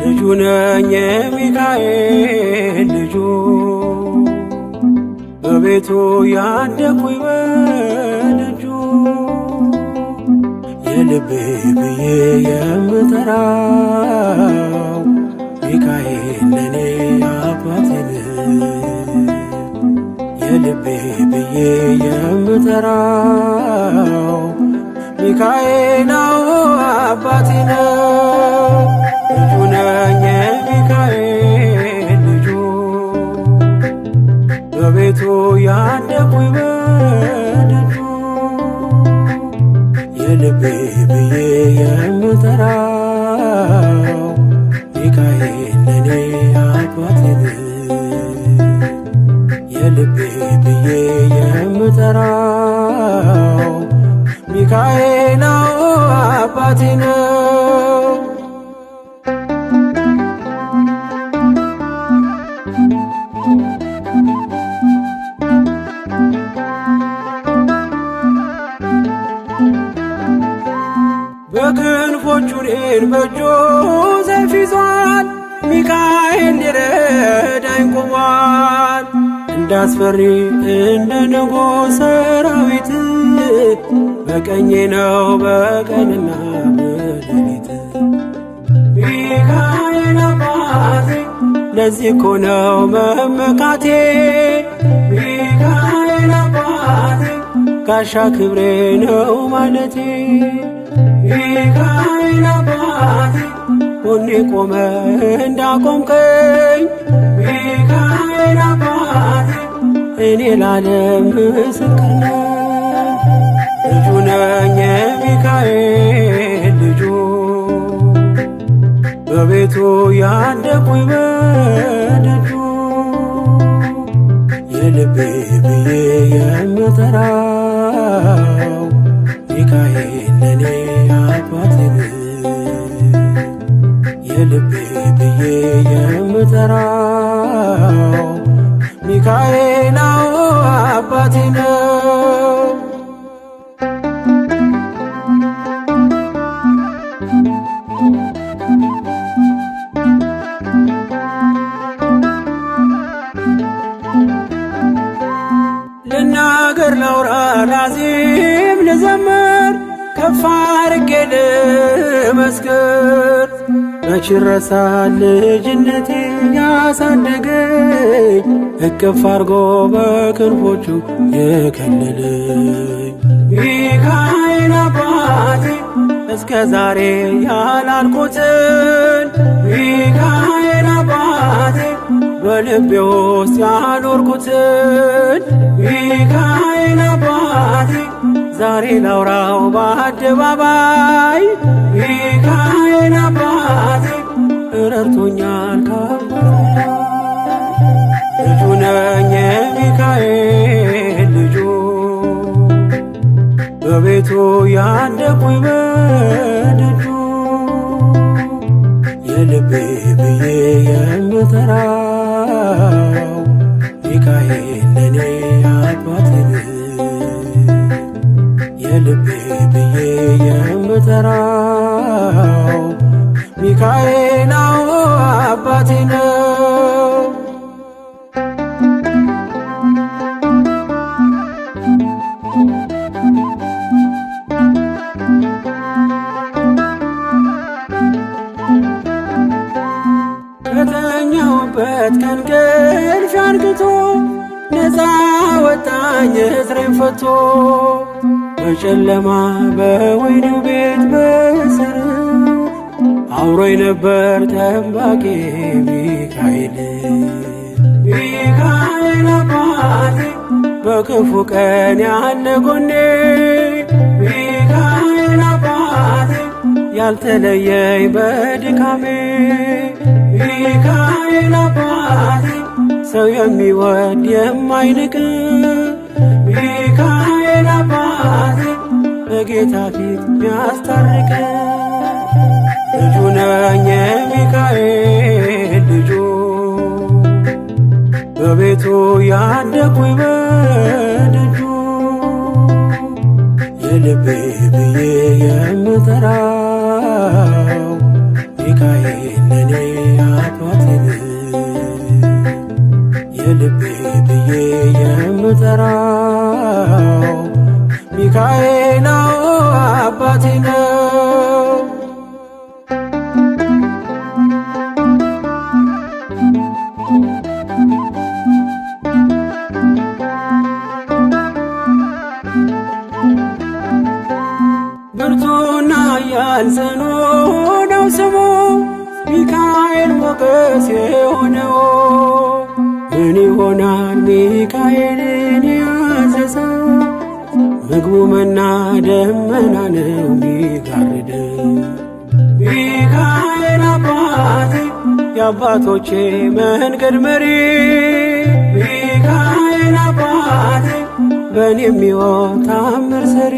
ልጁ ነኝ የሚካኤል ልጁ በቤቱ ያደኩኝ በደጁ የልቤ ብዬ የምጠራው ሚካኤል ለኔ አባቴ ነው። የልቤ ብዬ የምጠራው ሚካኤል አባቴ ነው። ልጁ ነኝ የሚካኤል ልጁ በቤቱ ያደኩኝ በደጁ የልቤ ብዬ የምጠራው ሚካኤል ለኔ አባቴ ነው። የልቤ ብዬ የምጠራው ሚካኤል አባቴ ነው። በክንፎቹ እኔን በእጁ ሰይፍ ይዟል። ሚካኤል ሊረዳኝ ቆሟል። እንዳስፈሪ እንደ ንጉሥ ሰራዊት በቀኜ ነው በቀንና በሌሊት። ሚካኤል አባቴ ለዚህ እኮ ነው መመካቴ። ሚካኤል አባቴ ጋሻ ክብሬ ነው ማለቴ። ሚካኤል አባቴ ጎኔ ቆመ እንዳቆምከኝ። ሚካኤል አባቴ እኔ ላለም ምስክር ነኝ። ልጁ ነኝ የሚካኤል ልጁ በቤቱ ያደኩኝ በደጁ የልቤ ብዬ የምጠራው ሚካኤል ለኔ አባቴ ነው። የልቤ ብዬ የምጠራው ሚካኤል አባቴ ነው። ልናገር ላውራ ላዜም ልዘምር ከፍ አድርጌ ልመስክር። መች ይረሳል ልጅነቴ ያሳደገኝ እቅፍ አርጎ በክንፎቹ የከለለኝ። ሚካኤል አባቴ እስከ ዛሬ ያላልኩትን ሚካኤል አባቴ በልቤ ውስጥ ያኖርኩትን ሚካኤል አባቴ ዛሬ ላውራው በአደባባይ። ሚካኤል አባቴ ረድቶኛል ከአባቴ። ልጁ ነኝ የሚካኤል ልጁ በቤቱ ያደኩኝ በደጁ የልቤ ብዬ የምጠራው ሚካኤል ለኔ አባቴ ነው። የልቤ ብዬ የምጠራው ሚካኤል አባቴ ነው። ከተኛሁበት ከእንቅልፌ አንቅቶ ነፃ ወጣኝ እስሬን ፈቶ። በጨለማ በወህኒው ቤት በእስር አብሮኝ ነበር ጠባቂ ሚካኤል። ሚካኤል አባቴ በክፉ ቀን ያለ ጎኔ። ሚካኤል አባቴ ያልተለየኝ በድካሜ። ሚካኤል አባቴ ሰው የሚወድ የማይንቅ። ሚካኤል አባቴ በጌታ ፊት ሚያስታርቅ። ልጁ ነኝ የሚካኤል ልጁ በቤቱ ያደኩኝ በደጁ የልቤ ብዬ የምጠራው ሚካኤል ለኔ አባቴ የልቤ ብዬ የምጠራው ሚካኤል አባቴ ነው። ብርቱና ኃያል ጽኑ ነው ስሙ ሚካኤል ሞገስ የሆነው። ምን ይሆናል ሚካኤልን ያዘዘው? ምግቡ መና ደመና ነው ሚጋርደው። ሚካኤል አባቴ የአባቶቼ መንገድ መሪ፣ ሚካኤል አባቴ በእኔ የሚሆን ታምር ሰሪ፣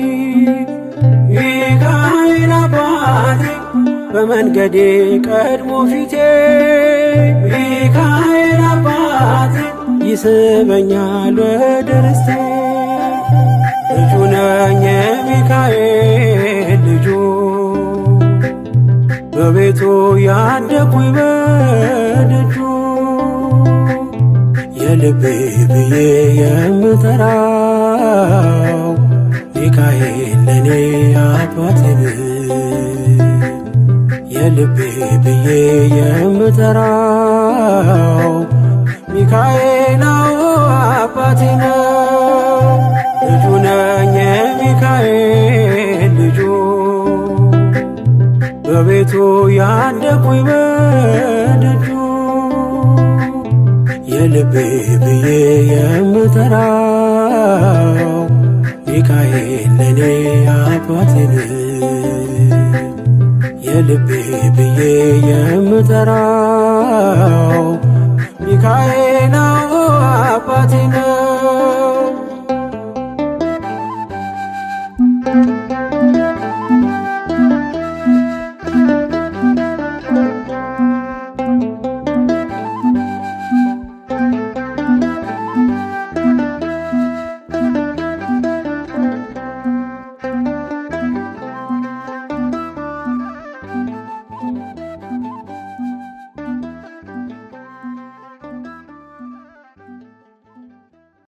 ሚካኤል አባቴ በመንገዴ ቀድሞ ፊቴ፣ ሚካኤል አባቴ ይስበኛል ወደ ርስቴ። ልጁ ነኝ የሚካኤል ልጁ በቤቱ ያደኩኝ በደጁ የልቤ ብዬ የምጠራው ሚካኤል ለኔ አባቴ የልቤ ብዬ የምጠራው ሚካኤል አባቴ ነው። ልጁ ነኝ የሚካኤል ልጁ በቤቱ ያደኩኝ በደጁ የልቤ ብዬ የምጠራው ሚካኤል ለኔ አባቴ የልቤ ብዬ የምጠራው ሚካኤል አባቴ ነው።